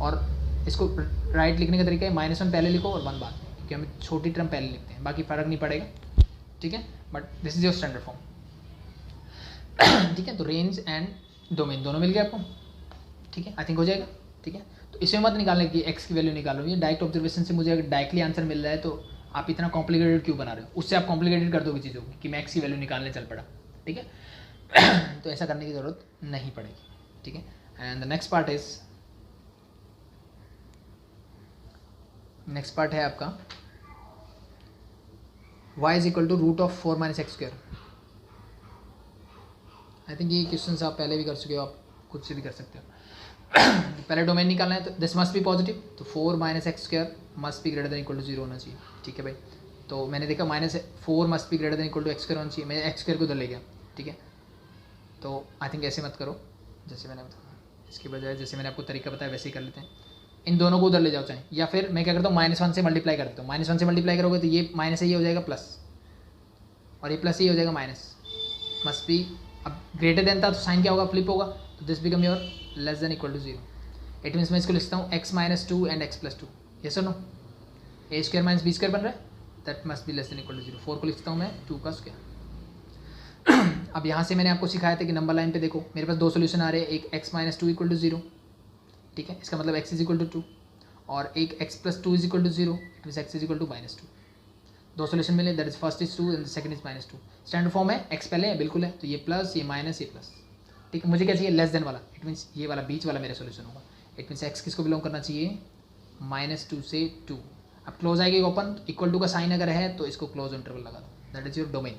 और इसको राइट लिखने का तरीका है -1 पहले लिखो और 1 बाद में, क्योंकि हम छोटी टर्म पहले लिखते हैं, बाकी फ़र्क नहीं पड़ेगा, ठीक है, but this is your standard form, ठीक है। तो रेंज एंड डोमेन दोनों मिल गए आपको, ठीक है, आई थिंक हो जाएगा, ठीक है। तो इसमें मत निकालने की x की वैल्यू निकालो, ये डायरेक्ट ऑब्जर्वेशन से मुझे अगर डायरेक्टली आंसर मिल रहा है तो आप इतना कॉम्प्लिकेटेड क्यों बना रहे हो, उससे आप कॉम्प्लिकेटेड कर दोगे चीज़ों को कि मैं x की वैल्यू निकालने चल पड़ा, ठीक है। तो ऐसा करने की ज़रूरत नहीं पड़ेगी, ठीक है। एंड द नेक्स्ट पार्ट है आपका y is equal to root of 4 minus x square. I think ये क्वेश्चन आप पहले भी कर चुके हो, आप खुद से भी कर सकते हो। पहले डोमेन निकालना है तो दिस मस्ट बी पॉजिटिव, तो 4 minus x square must be greater than equal to 0 होना चाहिए, ठीक है भाई। तो मैंने देखा -4 must be greater than equal to x square होना चाहिए, मैं एक्स स्क्वायर को उधर ले गया, ठीक है। तो आई थिंक ऐसे मत करो जैसे मैंने बताया, इसके बजाय जैसे मैंने आपको तरीका बताया वैसे ही कर लेते हैं, इन दोनों को उधर ले जाओ चाहे, या फिर मैं क्या करता हूँ -1 से मल्टीप्लाई कर देता हूँ, -1 से मल्टीप्लाई करोगे तो ये माइनस ही हो जाएगा प्लस, और ये प्लस ही हो जाएगा माइनस, मस्ट बी, अब ग्रेटर देन था तो साइन क्या होगा, फ्लिप होगा, तो this become your less than equal to 0। It means मैं इसको लिखता हूँ x - 2 एंड x + 2, यस और no, a square minus b square बन रहा है, that must be less than equal to 0। 4 को लिखता हूँ मैं 2 का स्क्वायर। अब यहाँ से मैंने आपको सिखाया था कि नंबर लाइन पे देखो मेरे पास दो सोल्यूशन आ रहे हैं, एक x - 2 इक्वल टू 0, ठीक है, इसका मतलब x इज इक्वल टू 2, और एक x + 2 is equal to 0, it means x is equal to -2। दो सोल्यूशन मिले, that is first is 2 and second is -2। Standard form है, x पहले है, बिल्कुल है, तो ये प्लस, ये माइनस, ये प्लस, ठीक है। मुझे क्या चाहिए, लेस देन वाला, इट मीन्स ये वाला बीच वाला मेरा सोल्यूशन होगा। इट मीन्स x किसको बिलोंग करना चाहिए, -2 से 2। अब क्लोज आएगी ओपन, इक्वल टू का साइन अगर है तो इसको क्लोज इंटरवल लगा दो, दैट इज योर डोमेन।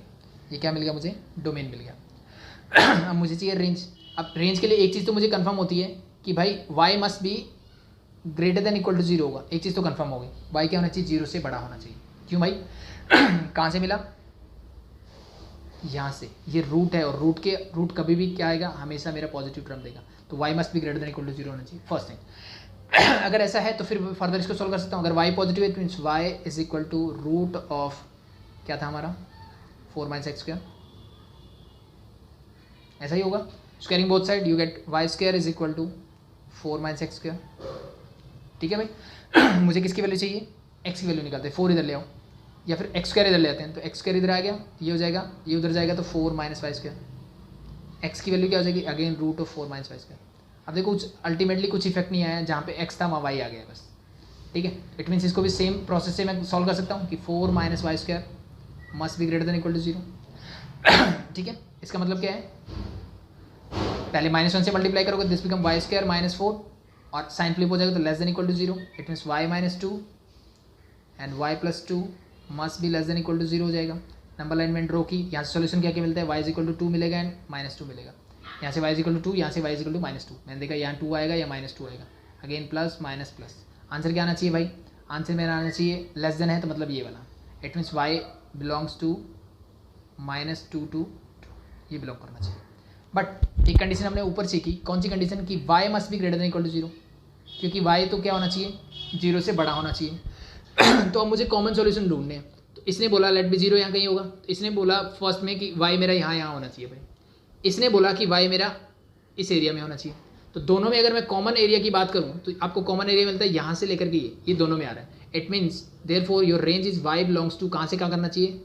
ये क्या मिल गया मुझे, डोमेन मिल गया। अब मुझे चाहिए रेंज। अब रेंज के लिए एक चीज़ तो मुझे कंफर्म होती है कि भाई y must be greater than equal to 0 होगा, एक चीज़ तो कंफर्म होगी, y क्या होना चाहिए, 0 से बड़ा होना चाहिए। क्यों भाई, कहाँ से मिला, यहाँ से ये रूट है और रूट कभी भी क्या आएगा, हमेशा मेरा पॉजिटिव टर्म देगा, तो y must be greater than equal to 0 होना चाहिए फर्स्ट थिंग। अगर ऐसा है तो फिर फर्दर इसको सोल्व कर सकता हूँ। अगर y पॉजिटिव है तो means y is equal to root of क्या था हमारा 4 माइनस एक्स स्क्वायर, ऐसा ही होगा। Squaring both side you get y square is equal to 4 minus x square. ठीक है भाई। मुझे किसकी वैल्यू चाहिए, x की वैल्यू निकालते हैं, 4 इधर ले आओ या फिर एक्स स्क्वायर इधर ले आते हैं, तो एक्स स्क्वायर इधर आ गया, ये हो जाएगा, ये उधर जाएगा तो 4 माइनस वाई स्क्वायर। एक्स की वैल्यू क्या हो जाएगी, again root of 4 minus y square. अब देखो कुछ अल्टीमेटली कुछ इफेक्ट नहीं आया, जहाँ पे एक्स था वहाँ वाई आ गया बस। ठीक है, इट मीन्स इसको भी सेम प्रोसेस से मैं सॉल्व कर सकता हूँ कि 4 minus y square must be greater than equal to 0। ठीक है, इसका मतलब क्या है, पहले -1 से मल्टीप्लाई करोगे this become y square minus 4 और साइन फ्लिप हो जाएगा तो less than equal to 0। It means y minus 2 and y plus 2 must be less than equal to 0 हो जाएगा। नंबर लाइनमेंट रो की, यहाँ से सोल्यूशन क्या मिलता है, y इज इक्वल टू 2 मिलेगा एंड -2 मिलेगा। यहाँ से y इज इक्वल टू 2, यहाँ से y इज इक्वल टू -2। मैंने देखा यहाँ 2 आएगा या -2 आएगा, again plus minus plus. Answer क्या आना चाहिए भाई, आंसर मेरा आना चाहिए लेस देन है तो मतलब ये वाला, it means y belongs to -2 to 2, ये बिलोंग करना चाहिए। बट एक कंडीशन हमने ऊपर सीखी, कौन सी कंडीशन की y must be greater than equal to 0, क्योंकि y तो क्या होना चाहिए, 0 से बड़ा होना चाहिए। तो अब मुझे कॉमन सॉल्यूशन ढूंढने हैं, तो इसने बोला लेट बी 0 यहाँ कहीं होगा, तो इसने बोला फर्स्ट में कि y मेरा यहाँ होना चाहिए भाई, इसने बोला कि y मेरा इस एरिया में होना चाहिए। तो दोनों में अगर मैं कॉमन एरिया की बात करूँ तो आपको कॉमन एरिया मिलता है यहाँ से लेकर के ये दोनों में आ रहा है। It means there for your range is y belongs to कहाँ से कहाँ करना चाहिए,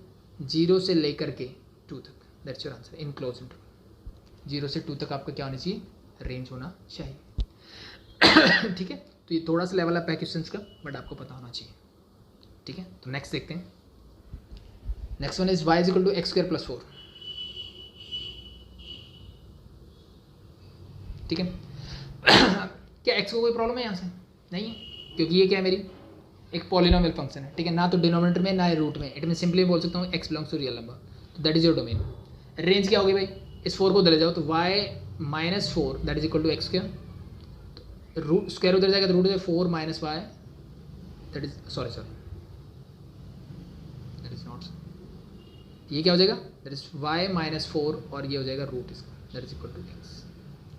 0 से लेकर के 2 तक, that's your answer in close interval. 0 से 2 तक आपका क्या होना चाहिए, रेंज होना चाहिए। ठीक है, तो ये थोड़ा सा लेवल अप है क्वेश्चंस का, बट आपको पता होना चाहिए। ठीक है, तो नेक्स्ट देखते हैं। Next one is y is equal to x square plus 4। ठीक है, क्या x को कोई प्रॉब्लम है यहाँ से, नहीं है, क्योंकि ये क्या है मेरी एक पॉलिनोमियल फंक्शन है। ठीक है, ना तो डिनोमिनेटर में ना रूट में, इट मीन सिंपली बोल सकता हूँ x belongs to real number, तो that is your domain. Range क्या होगी भाई, इस 4 को उधर ले जाओ तो y minus 4 that is equal to x square, root square उधर जाएगा तो रूट है 4 minus y that is sorry that is not, ये क्या हो जाएगा, दैट इज y माइनस 4 और ये हो जाएगा रूट इसका that is equal to x.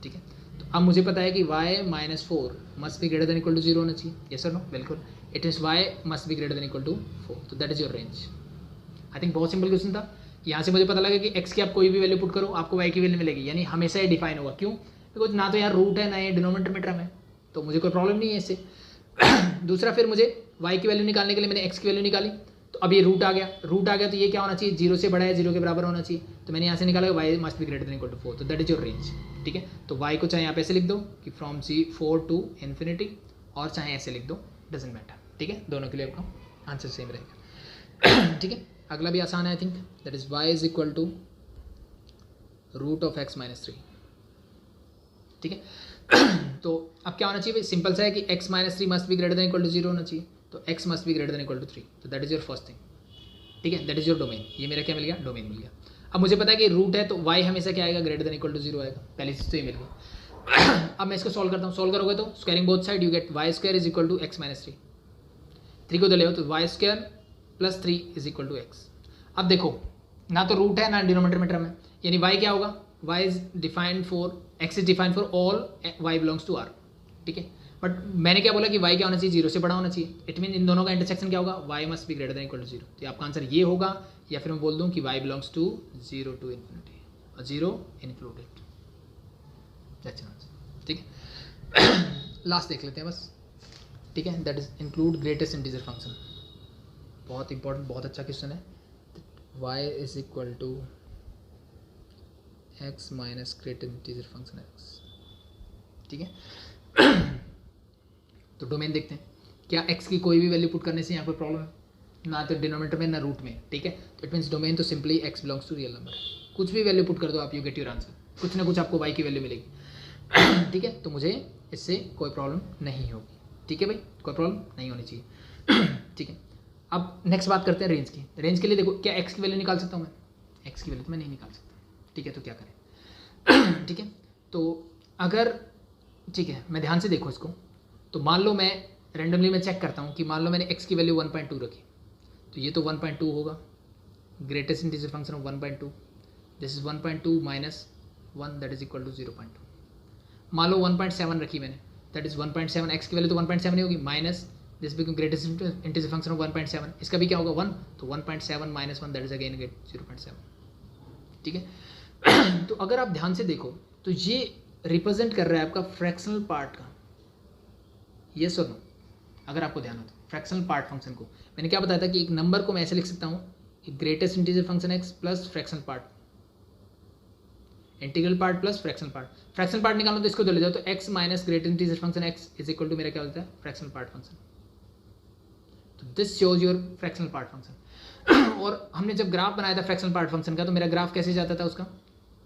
ठीक है, तो अब मुझे पता है कि y minus 4 must be greater than equal to 0 होना चाहिए, यस और नो, बिल्कुल। It is y must be greater than equal to 4, तो that is your range. I think बहुत सिंपल क्वेश्चन था। यहाँ से मुझे पता लगा कि x की आप कोई भी वैल्यू पुट करो आपको y की वैल्यू मिलेगी, यानी हमेशा ये डिफाइन होगा। क्यों, बिकॉज ना तो यहाँ रूट है ना ये डिनोमिनेटर में टर्म है, तो मुझे कोई प्रॉब्लम नहीं है इससे। दूसरा, फिर मुझे y की वैल्यू निकालने के लिए मैंने x की वैल्यू निकाली, तो अब ये रूट आ गया तो ये क्या होना चाहिए, 0 से बड़ा है, 0 के बराबर होना चाहिए, तो मैंने यहाँ से निकाला y must be greater than equal to 4, तो दैट इज योर रेंज। ठीक है, तो y को चाहे यहाँ पे ऐसे लिख दो कि फ्रॉम 4 टू इन्फिनिटी, और चाहे ऐसे लिख दो, डजेंट मैटर। ठीक है, दोनों के लिए आपका आंसर सेम रहेगा। ठीक है, अगला भी आसान है I think, that is y is equal to root of x minus 3। ठीक है, तो अब क्या होना चाहिए भाई, सिंपल सा है कि x minus 3 must be greater than equal to 0 होना चाहिए, तो x must be greater than equal to 3, तो that is your first thing. ठीक है, दैट इज योर डोमेन, ये मेरा क्या मिल गया, डोमेन मिल गया। अब मुझे पता है कि रूट है तो y हमेशा क्या आएगा, ग्रेटर देन इक्वल टू 0 आएगा, पहली चीज तो ये मिल गई। अब मैं इसको सॉल्व करता हूँ, सॉल्व करोगे तो squaring both side you get y square is equal to x minus 3, 3 को उधर ले आओ तो y square plus 3 is equal to x। अब देखो ना तो रूट है ना डिनोमिनेटर में टर्म है, यानी y क्या होगा, y is defined for x is defined for all y belongs to r। ठीक है, बट मैंने क्या बोला कि y क्या होना चाहिए, 0 से बड़ा होना चाहिए, इट मीन इन दोनों का इंटरसेक्शन क्या होगा, y must be greater than equal to 0, तो आपका आंसर ये होगा, या फिर मैं बोल दूं कि y belongs to 0 to infinity और 0 इंक्लूडेड, दैट्स आंसर। ठीक है, लास्ट देख लेते हैं बस। ठीक है, that is include greatest integer function, बहुत इंपॉर्टेंट, बहुत अच्छा क्वेश्चन है। y is equal to x minus greatest integer function x। ठीक है, तो डोमेन देखते हैं, क्या x की कोई भी वैल्यू पुट करने से यहाँ कोई प्रॉब्लम है, ना तो डिनोमिनेटर में ना रूट में। ठीक है, तो इट मीन्स डोमेन तो simply x belongs to real number, कुछ भी वैल्यू पुट कर दो आप, यू गेट योर आंसर, कुछ ना कुछ आपको y की वैल्यू मिलेगी। ठीक है, तो मुझे इससे कोई प्रॉब्लम नहीं होगी। ठीक है भाई, कोई प्रॉब्लम नहीं होनी चाहिए। ठीक है, अब नेक्स्ट बात करते हैं रेंज की। रेंज के लिए देखो, क्या x की वैल्यू निकाल सकता हूँ मैं, x की वैल्यू तो मैं नहीं निकाल सकता। ठीक है, तो क्या करें। ठीक है, तो अगर, ठीक है मैं ध्यान से देखो इसको, तो मान लो मैं रेंडमली मैं चेक करता हूँ कि मान लो मैंने x की वैल्यू 1.2 रखी, तो ये तो 1.2 होगा, greatest integer function of 1.2, this is 1.2 minus 1 that is equal to 0.2. मान लो 1.7 रखी मैंने, दैट इज 1.7. एक्स की वैल्यू तो 1.7 ही होगी, minus this become greatest integer function of 1.7. इसका भी क्या होगा 1, तो 1.7 माइनस 1 दैट इज अगेन गेट 0.7. ठीक है. तो अगर आप ध्यान से देखो तो ये रिप्रेजेंट कर रहा है आपका फ्रैक्शनल पार्ट का, यस और नो. अगर आपको ध्यान हो तो फ्रैक्शनल पार्ट फंक्शन को मैंने क्या बताया था कि एक नंबर को मैं ऐसे लिख सकता हूँ, greatest integer function x plus fractional part, integral part plus fractional part. Fractional part निकालो तो इसको ले जाओ, तो x minus greatest integer function x is equal to मेरा क्या होता है फ्रैक्शनल पार्ट फंक्शन. तो this shows your fractional part function. और हमने जब ग्राफ बनाया था फ्रैक्शनल पार्ट फंक्शन का, तो मेरा ग्राफ कैसे जाता था उसका,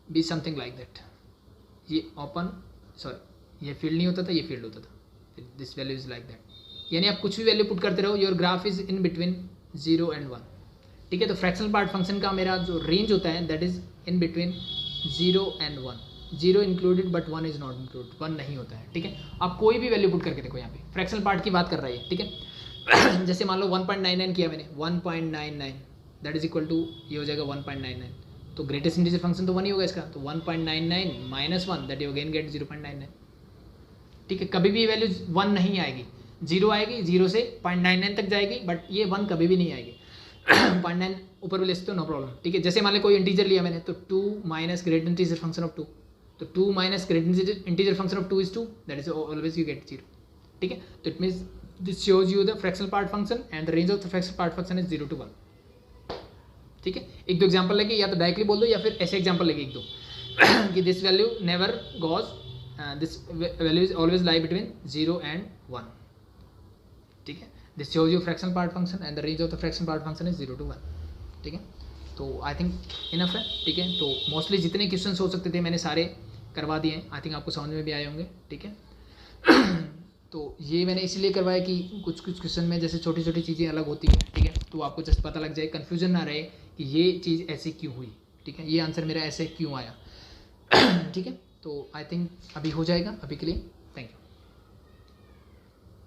बी समथिंग लाइक दैट. ये ओपन, सॉरी ये फील्ड नहीं होता था, ये फील्ड होता था, this value is like that. यानी आप कुछ भी वैल्यू पुट करते रहो, your graph is in between 0 and 1. ठीक है. तो फ्रैक्शनल पार्ट फंक्शन का मेरा जो रेंज होता है that is in between 0 and 1. 0 included but 1 is not included, 1 नहीं होता है. ठीक है. आप कोई भी वैल्यू पुट करके देखो, यहाँ पे फ्रैक्शनल पार्ट की बात कर रही है. ठीक है. जैसे मान लो 1.99 किया मैंने, 1.99 दैट इज इक्वल टू ये हो जाएगा 1.99. तो ग्रेटेस्ट इंटीजर फंक्शन तो 1 ही होगा इसका, तो 1.99 minus 1 that you again get 0.99. ठीक है. कभी भी वैल्यू 1 नहीं आएगी, 0 आएगी, 0 से 0.99 तक जाएगी, बट ये 1 कभी भी नहीं आएगी. 0.9 ऊपर भी ले सकते हो, नो प्रॉब्लम. ठीक है. जैसे मान लो कोई इंटीजर लिया मैंने, तो 2 minus great integer function of 2, तो 2 minus great integer function of 2 is 2, that is always you get 0. ठीक है. तो it means this shows you the fractional part function and the range of the fractional part function is 0 to 1. ठीक है. एक दो एग्जाम्पल लेके, या तो डायरेक्टली बोल दो या फिर ऐसे एग्जाम्पल लेके एक दो कि this value never goes, this value is always lie between 0 and 1. ठीक है. This shows you fractional part function and the range of the fractional part function is 0 to 1. ठीक है. तो आई थिंक इनफ है. ठीक है. तो मोस्टली जितने क्वेश्चन हो सकते थे मैंने सारे करवा दिए हैं. आई थिंक आपको समझ में भी आए होंगे. ठीक है. तो ये मैंने इसलिए करवाया कि कुछ क्वेश्चन में जैसे छोटी छोटी चीज़ें अलग होती हैं. ठीक है. तो आपको जस्ट पता लग जाए, कन्फ्यूजन ना रहे कि ये चीज़ ऐसे क्यों हुई. ठीक है. ये आंसर मेरा ऐसे क्यों आया. ठीक है. तो आई थिंक अभी हो जाएगा अभी के लिए.